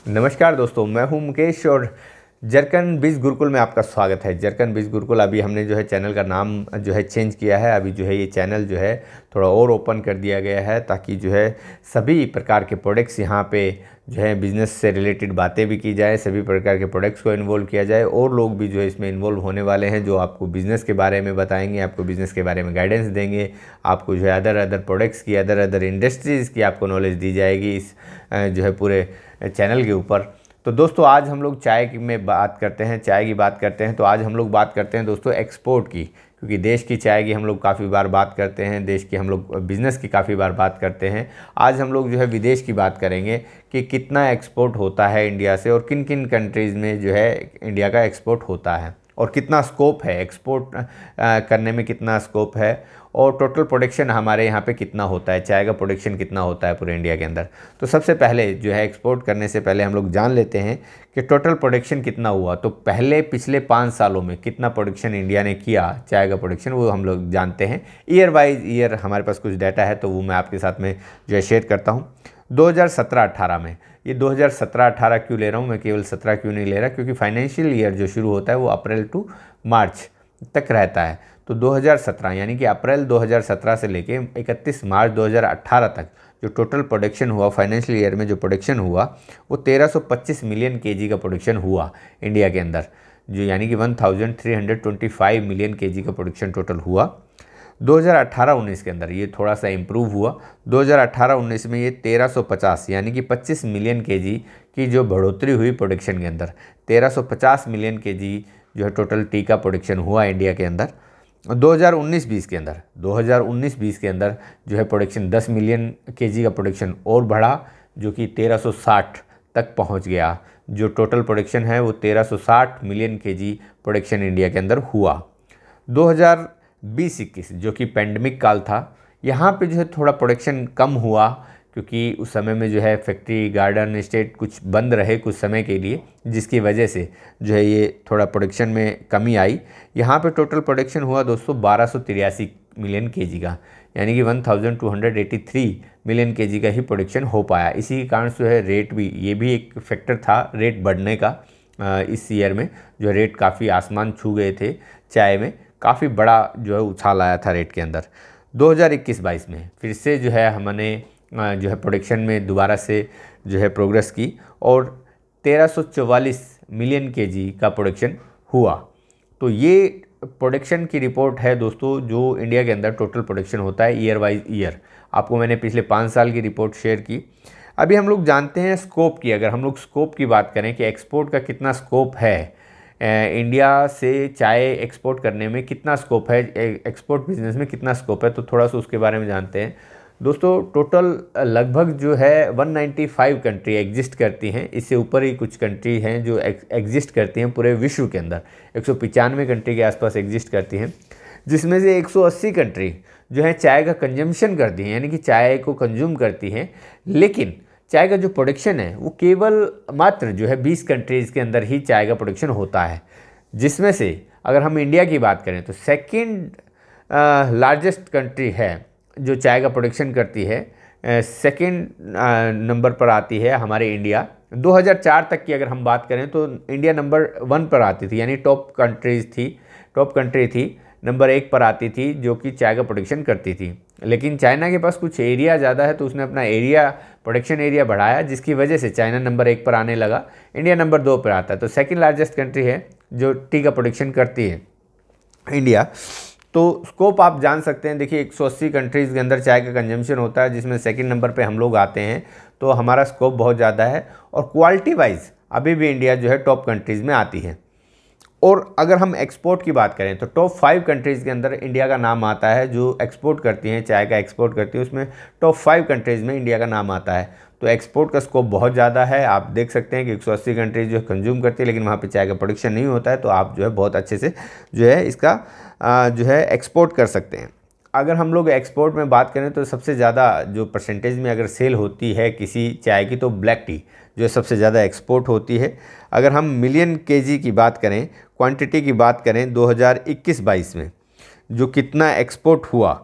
नमस्कार दोस्तों, मैं हूं मुकेश और जरकन बीज गुरुकुल में आपका स्वागत है। जरकन बीज गुरुकुल अभी हमने जो है चैनल का नाम जो है चेंज किया है। अभी जो है ये चैनल जो है थोड़ा और ओपन कर दिया गया है ताकि जो है सभी प्रकार के प्रोडक्ट्स यहाँ पे जो है बिज़नेस से रिलेटेड बातें भी की जाए, सभी प्रकार के प्रोडक्ट्स को इन्वॉल्व किया जाए और लोग भी जो है इसमें इन्वॉल्व होने वाले हैं जो आपको बिज़नेस के बारे में बताएंगे, आपको बिज़नेस के बारे में गाइडेंस देंगे, आपको जो है अदर प्रोडक्ट्स की, अदर इंडस्ट्रीज़ की आपको नॉलेज दी जाएगी इस जो है पूरे चैनल के ऊपर। तो दोस्तों आज हम लोग चाय की बात करते हैं। तो आज हम लोग बात करते हैं दोस्तों एक्सपोर्ट की, क्योंकि देश की चाय की हम लोग काफ़ी बार बात करते हैं, देश की हम लोग बिज़नेस की काफ़ी बार बात करते हैं। आज हम लोग जो है विदेश की बात करेंगे कि कितना एक्सपोर्ट होता है इंडिया से और किन किन कंट्रीज़ में जो है इंडिया का एक्सपोर्ट होता है और कितना स्कोप है एक्सपोर्ट करने में, कितना स्कोप है और टोटल प्रोडक्शन हमारे यहाँ पे कितना होता है, चाय का प्रोडक्शन कितना होता है पूरे इंडिया के अंदर। तो सबसे पहले जो है एक्सपोर्ट करने से पहले हम लोग जान लेते हैं कि टोटल प्रोडक्शन कितना हुआ। तो पिछले 5 सालों में कितना प्रोडक्शन इंडिया ने किया चाय का प्रोडक्शन, वो हम लोग जानते हैं। ईयर वाइज ईयर हमारे पास कुछ डाटा है तो वो मैं आपके साथ में जो है शेयर करता हूँ। 2017-18 में, ये 2017-18 क्यों ले रहा हूँ मैं, केवल 17 क्यों नहीं ले रहा, क्योंकि फाइनेंशियल ईयर जो शुरू होता है वो अप्रैल टू मार्च तक रहता है। तो 2017 यानी कि अप्रैल 2017 से लेके 31 मार्च 2018 तक जो टोटल प्रोडक्शन हुआ फाइनेंशियल ईयर में, जो प्रोडक्शन हुआ वो 1325 मिलियन केजी का प्रोडक्शन हुआ इंडिया के अंदर, जो यानी कि 1325 मिलियन केजी का प्रोडक्शन टोटल हुआ। 2018-19 के अंदर ये थोड़ा सा इम्प्रूव हुआ। 2018-19 में ये 1350 यानी कि 25 मिलियन केजी की जो बढ़ोतरी हुई प्रोडक्शन के अंदर। 1350 मिलियन केजी जो है टोटल टी का प्रोडक्शन हुआ इंडिया के अंदर। 2019-20 के अंदर जो है प्रोडक्शन 10 मिलियन केजी का प्रोडक्शन और बढ़ा, जो कि 1360 तक पहुंच गया। जो टोटल प्रोडक्शन है वो 1360 मिलियन केजी प्रोडक्शन इंडिया के अंदर हुआ। 2020-21 जो कि पेंडेमिक काल था, यहाँ पे जो है थोड़ा प्रोडक्शन कम हुआ, क्योंकि उस समय में जो है फैक्ट्री, गार्डन, एस्टेट कुछ बंद रहे कुछ समय के लिए, जिसकी वजह से जो है ये थोड़ा प्रोडक्शन में कमी आई। यहाँ पे टोटल प्रोडक्शन हुआ दोस्तों 1283 मिलियन केजी का, यानी कि 1283 मिलियन केजी का ही प्रोडक्शन हो पाया। इसी के कारण जो है रेट भी, ये भी एक फैक्टर था रेट बढ़ने का। इस ईयर में जो रेट काफ़ी आसमान छू गए थे, चाय में काफ़ी बड़ा जो है उछाल आया था रेट के अंदर। 2021-22 में फिर से जो है हमने जो है प्रोडक्शन में दोबारा से जो है प्रोग्रेस की और 1344 मिलियन केजी का प्रोडक्शन हुआ। तो ये प्रोडक्शन की रिपोर्ट है दोस्तों, जो इंडिया के अंदर टोटल प्रोडक्शन होता है ईयर वाइज ईयर। आपको मैंने पिछले 5 साल की रिपोर्ट शेयर की। अभी हम लोग जानते हैं स्कोप की। अगर हम लोग स्कोप की बात करें कि एक्सपोर्ट का कितना स्कोप है, इंडिया से चाय एक्सपोर्ट करने में कितना स्कोप है, एक्सपोर्ट बिजनेस में कितना स्कोप है, तो थोड़ा सा उसके बारे में जानते हैं दोस्तों। टोटल लगभग जो है 195 कंट्री एग्जिस्ट करती हैं। इससे ऊपर ही कुछ कंट्री हैं जो एग्जिस्ट करती हैं पूरे विश्व के अंदर। 195 कंट्री के आसपास एग्जिस्ट करती हैं, जिसमें से 180 कंट्री जो है चाय का कंजम्पशन करती हैं, यानी कि चाय को कंज्यूम करती हैं। लेकिन चाय का जो प्रोडक्शन है वो केवल मात्र जो है 20 कंट्रीज़ के अंदर ही चाय का प्रोडक्शन होता है, जिसमें से अगर हम इंडिया की बात करें तो सेकंड लार्जेस्ट कंट्री है जो चाय का प्रोडक्शन करती है। सेकंड नंबर पर आती है हमारे इंडिया। 2004 तक की अगर हम बात करें तो इंडिया नंबर 1 पर आती थी, यानी टॉप कंट्री थी, नंबर 1 पर आती थी जो कि चाय का प्रोडक्शन करती थी। लेकिन चाइना के पास कुछ एरिया ज़्यादा है तो उसने अपना प्रोडक्शन एरिया बढ़ाया, जिसकी वजह से चाइना नंबर 1 पर आने लगा, इंडिया नंबर 2 पर आता है। तो सेकंड लार्जेस्ट कंट्री है जो टी का प्रोडक्शन करती है इंडिया। तो स्कोप आप जान सकते हैं। देखिए 180 कंट्रीज़ के अंदर चाय का कंजम्पशन होता है, जिसमें सेकंड नंबर पे हम लोग आते हैं, तो हमारा स्कोप बहुत ज़्यादा है और क्वालिटी वाइज अभी भी इंडिया जो है टॉप कंट्रीज़ में आती है। और अगर हम एक्सपोर्ट की बात करें तो टॉप 5 कंट्रीज़ के अंदर इंडिया का नाम आता है जो एक्सपोर्ट करती हैं, चाय का एक्सपोर्ट करती है, उसमें टॉप 5 कंट्रीज़ में इंडिया का नाम आता है। तो एक्सपोर्ट का स्कोप बहुत ज़्यादा है। आप देख सकते हैं कि 180 कंट्रीज जो कंज्यूम करती है, लेकिन वहाँ पे चाय का प्रोडक्शन नहीं होता है, तो आप जो है बहुत अच्छे से जो है इसका जो है एक्सपोर्ट कर सकते हैं। अगर हम लोग एक्सपोर्ट में बात करें तो सबसे ज़्यादा जो परसेंटेज में अगर सेल होती है किसी चाय की, तो ब्लैक टी जो है सबसे ज़्यादा एक्सपोर्ट होती है। अगर हम मिलियन केजी की बात करें, क्वांटिटी की बात करें 2021-22 में जो कितना एक्सपोर्ट हुआ,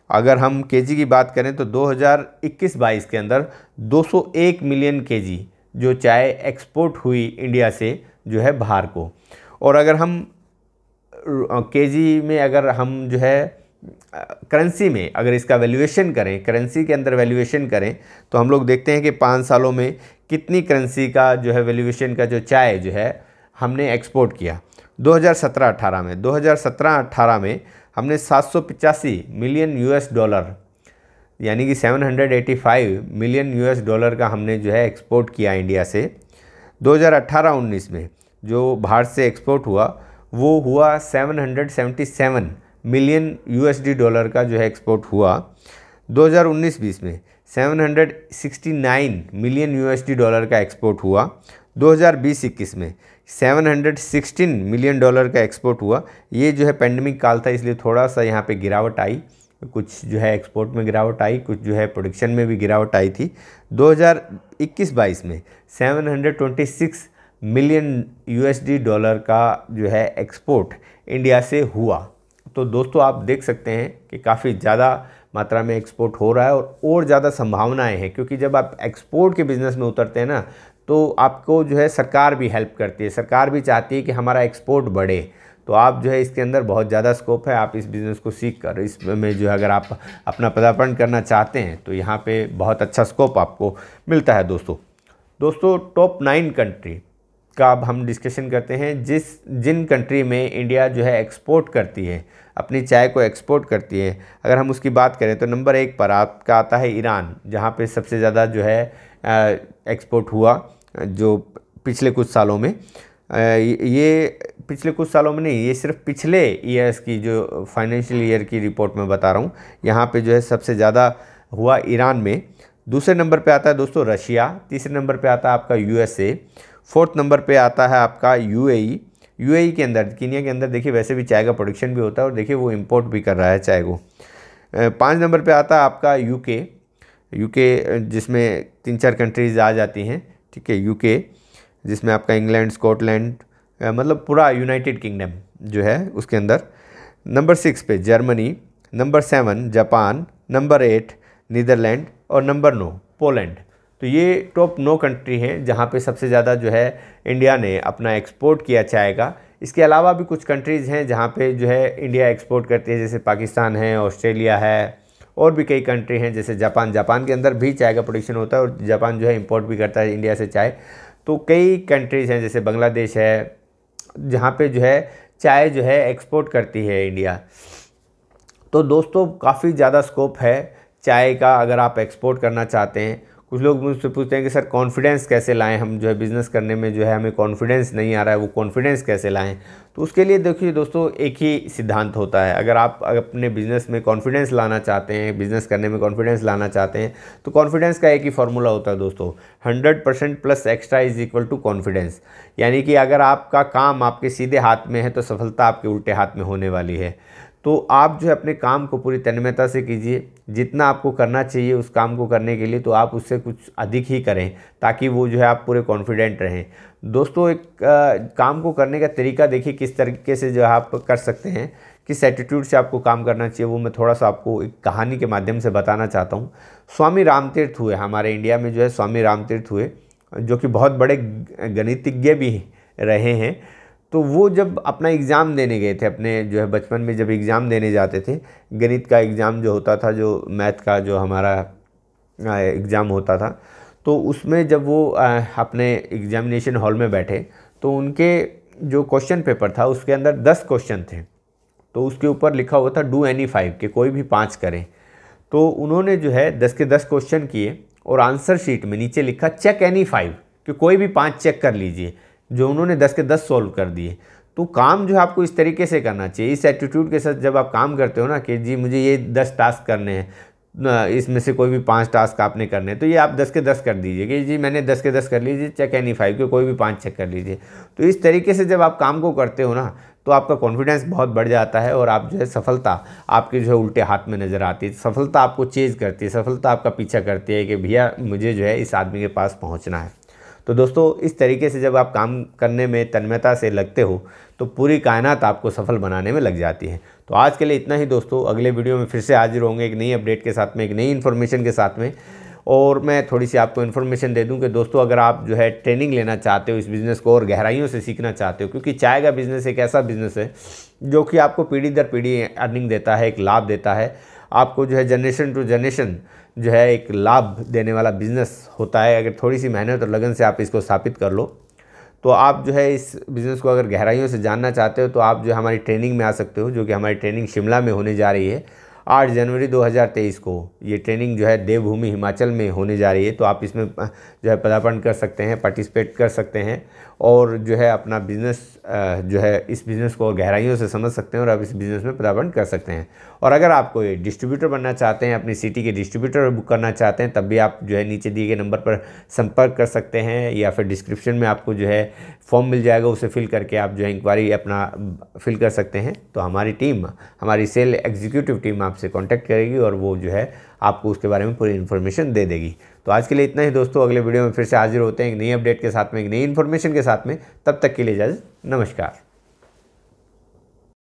अगर हम केजी की बात करें तो 2021-22 के अंदर 201 मिलियन केजी जो चाय एक्सपोर्ट हुई इंडिया से जो है बाहर को। और अगर हम केजी में, अगर हम जो है करेंसी में अगर इसका वैल्यूएशन करें, करेंसी के अंदर वैल्यूएशन करें, तो हम लोग देखते हैं कि 5 सालों में कितनी करेंसी का जो है वैल्यूएशन का जो चाय जो है हमने एक्सपोर्ट किया। 2017-18 में 2017-18 में हमने 785 मिलियन यूएस डॉलर यानी कि 785 मिलियन यूएस डॉलर का हमने जो है एक्सपोर्ट किया इंडिया से। 2018-19 में जो बाहर से एक्सपोर्ट हुआ वो हुआ 777 मिलियन यूएसडी डॉलर का जो है एक्सपोर्ट हुआ। 2019-20 में 769 मिलियन यूएसडी डॉलर का एक्सपोर्ट हुआ। 2020-21 में 716 मिलियन डॉलर का एक्सपोर्ट हुआ। ये जो है पेंडेमिक काल था, इसलिए थोड़ा सा यहाँ पे गिरावट आई, कुछ जो है एक्सपोर्ट में गिरावट आई, कुछ जो है प्रोडक्शन में भी गिरावट आई थी। 2021-22 में 726 मिलियन यूएसडी डॉलर का जो है एक्सपोर्ट इंडिया से हुआ। तो दोस्तों आप देख सकते हैं कि काफ़ी ज़्यादा मात्रा में एक्सपोर्ट हो रहा है और ज़्यादा संभावनाएं हैं, क्योंकि जब आप एक्सपोर्ट के बिज़नेस में उतरते हैं ना, तो आपको जो है सरकार भी हेल्प करती है, सरकार भी चाहती है कि हमारा एक्सपोर्ट बढ़े। तो आप जो है इसके अंदर बहुत ज़्यादा स्कोप है, आप इस बिज़नेस को सीख कर इसमें जो है अगर आप अपना पदार्पण करना चाहते हैं तो यहाँ पे बहुत अच्छा स्कोप आपको मिलता है। दोस्तों टॉप 9 कंट्री का अब हम डिस्कशन करते हैं, जिन कंट्री में इंडिया जो है एक्सपोर्ट करती है, अपनी चाय को एक्सपोर्ट करती है। अगर हम उसकी बात करें तो नंबर 1 पर आपका आता है ईरान, जहाँ पे सबसे ज़्यादा जो है एक्सपोर्ट हुआ जो पिछले कुछ सालों में। ये पिछले कुछ सालों में नहीं, ये सिर्फ पिछले ईयर्स की जो फाइनेंशियल ईयर की रिपोर्ट में बता रहा हूँ। यहाँ पे जो है सबसे ज़्यादा हुआ ईरान में। दूसरे नंबर पे आता है दोस्तों रशिया। तीसरे नंबर पे आता है आपका यूएसए। 4th नंबर पे आता है आपका यूएई। यूएई के अंदर, कीनिया के अंदर देखिए वैसे भी चाय का प्रोडक्शन भी होता है और देखिए वो इंपोर्ट भी कर रहा है चाय को। 5 नंबर पे आता है आपका यूके, जिसमें 3-4 कंट्रीज़ आ जाती हैं, ठीक है। यूके जिसमें आपका इंग्लैंड, स्कॉटलैंड, मतलब पूरा यूनाइटेड किंगडम जो है उसके अंदर। नंबर 6 पे Germany, number 7 Japan, number 8 Netherland और नंबर 9 पोलैंड। तो ये टॉप 9 कंट्री हैं जहाँ पे सबसे ज़्यादा जो है इंडिया ने अपना एक्सपोर्ट किया चाय का। इसके अलावा भी कुछ कंट्रीज़ हैं जहाँ पे जो है इंडिया एक्सपोर्ट करती है, जैसे पाकिस्तान है, ऑस्ट्रेलिया है, और भी कई कंट्री हैं जैसे जापान के अंदर भी चाय का प्रोडक्शन होता है और जापान जो है इंपोर्ट भी करता है इंडिया से चाय। तो कई कंट्रीज़ हैं जैसे बांग्लादेश है जहाँ पे जो है चाय जो है एक्सपोर्ट करती है इंडिया। तो दोस्तों काफ़ी ज़्यादा स्कोप है चाय का अगर आप एक्सपोर्ट करना चाहते हैं। कुछ लोग मुझसे पूछते हैं कि सर कॉन्फिडेंस कैसे लाएं, हम जो है बिज़नेस करने में जो है हमें कॉन्फिडेंस नहीं आ रहा है, वो कॉन्फिडेंस कैसे लाएं। तो उसके लिए देखिए दोस्तों एक ही सिद्धांत होता है, अगर आप अपने बिज़नेस में कॉन्फिडेंस लाना चाहते हैं, बिज़नेस करने में कॉन्फिडेंस लाना चाहते हैं, तो कॉन्फिडेंस का एक ही फार्मूला होता है दोस्तों, 100% plus extra is equal to confidence. यानी कि अगर आपका काम आपके सीधे हाथ में है तो सफलता आपके उल्टे हाथ में होने वाली है। तो आप जो है अपने काम को पूरी तन्मयता से कीजिए, जितना आपको करना चाहिए उस काम को करने के लिए, तो आप उससे कुछ अधिक ही करें ताकि वो जो है आप पूरे कॉन्फिडेंट रहें। दोस्तों एक काम को करने का तरीका देखिए किस तरीके से जो है आप कर सकते हैं, किस एटीट्यूड से आपको काम करना चाहिए, वो मैं थोड़ा सा आपको एक कहानी के माध्यम से बताना चाहता हूँ। स्वामी रामतीर्थ हुए हमारे इंडिया में, जो है स्वामी रामतीर्थ हुए, जो कि बहुत बड़े गणितज्ञ भी रहे हैं। तो वो जब अपना एग्ज़ाम देने गए थे, अपने जो है बचपन में जब एग्ज़ाम देने जाते थे, गणित का एग्ज़ाम जो होता था, जो मैथ का जो हमारा एग्ज़ाम होता था, तो उसमें जब वो अपने एग्जामिनेशन हॉल में बैठे तो उनके जो क्वेश्चन पेपर था उसके अंदर 10 क्वेश्चन थे। तो उसके ऊपर लिखा हुआ था डू एनी 5, कि कोई भी 5 करें। तो उन्होंने जो है 10 के 10 क्वेश्चन किए और आंसर शीट में नीचे लिखा चेक एनी 5, कि कोई भी 5 चेक कर लीजिए, जो उन्होंने 10 के 10 सॉल्व कर दिए। तो काम जो है आपको इस तरीके से करना चाहिए, इस एटीट्यूड के साथ जब आप काम करते हो ना कि जी मुझे ये 10 टास्क करने हैं, इसमें से कोई भी 5 टास्क आपने करने हैं, तो ये आप 10 के 10 कर दीजिए कि जी मैंने 10 के 10 कर लीजिए, चेक एनी 5, कि कोई भी 5 चेक कर लीजिए। तो इस तरीके से जब आप काम को करते हो ना तो आपका कॉन्फिडेंस बहुत बढ़ जाता है और आप जो है सफलता आपके जो है उल्टे हाथ में नज़र आती है। सफलता आपको चेज़ करती है, सफलता आपका पीछा करती है कि भैया मुझे जो है इस आदमी के पास पहुँचना है। तो दोस्तों इस तरीके से जब आप काम करने में तन्मयता से लगते हो तो पूरी कायनात आपको सफल बनाने में लग जाती है। तो आज के लिए इतना ही दोस्तों, अगले वीडियो में फिर से हाजिर होंगे एक नई अपडेट के साथ में, एक नई इन्फॉर्मेशन के साथ में। और मैं थोड़ी सी आपको इन्फॉर्मेशन दे दूं कि दोस्तों अगर आप जो है ट्रेनिंग लेना चाहते हो इस बिज़नेस को और गहराइयों से सीखना चाहते हो, क्योंकि चाय का बिज़नेस एक ऐसा बिज़नेस है जो कि आपको पीढ़ी दर पीढ़ी अर्निंग देता है, एक लाभ देता है आपको, जो है जनरेशन टू जनरेशन जो है एक लाभ देने वाला बिज़नेस होता है। अगर थोड़ी सी मेहनत और लगन से आप इसको स्थापित कर लो तो आप जो है इस बिज़नेस को अगर गहराइयों से जानना चाहते हो तो आप जो है हमारी ट्रेनिंग में आ सकते हो, जो कि हमारी ट्रेनिंग शिमला में होने जा रही है 8 जनवरी 2023 को। ये ट्रेनिंग जो है देवभूमि हिमाचल में होने जा रही है, तो आप इसमें जो है पदार्पण कर सकते हैं, पार्टिसिपेट कर सकते हैं और जो है अपना बिज़नेस जो है इस बिज़नेस को और गहराइयों से समझ सकते हैं और आप इस बिज़नेस में पदार्पण कर सकते हैं। और अगर आप कोई डिस्ट्रीब्यूटर बनना चाहते हैं, अपनी सिटी के डिस्ट्रीब्यूटर बुक करना चाहते हैं, तब भी आप जो है नीचे दिए गए नंबर पर संपर्क कर सकते हैं, या फिर डिस्क्रिप्शन में आपको जो है फॉर्म मिल जाएगा, उसे फिल करके आप जो है इंक्वायरी अपना फिल कर सकते हैं। तो हमारी टीम, हमारी सेल एग्जीक्यूटिव टीम आपसे कांटेक्ट करेगी और वो जो है आपको उसके बारे में पूरी इन्फॉर्मेशन दे देगी। तो आज के लिए इतना ही दोस्तों, अगले वीडियो में फिर से हाजिर होते हैं एक नई अपडेट के साथ में, एक नई इन्फॉर्मेशन के साथ में। तब तक के लिए इजाज़त, नमस्कार।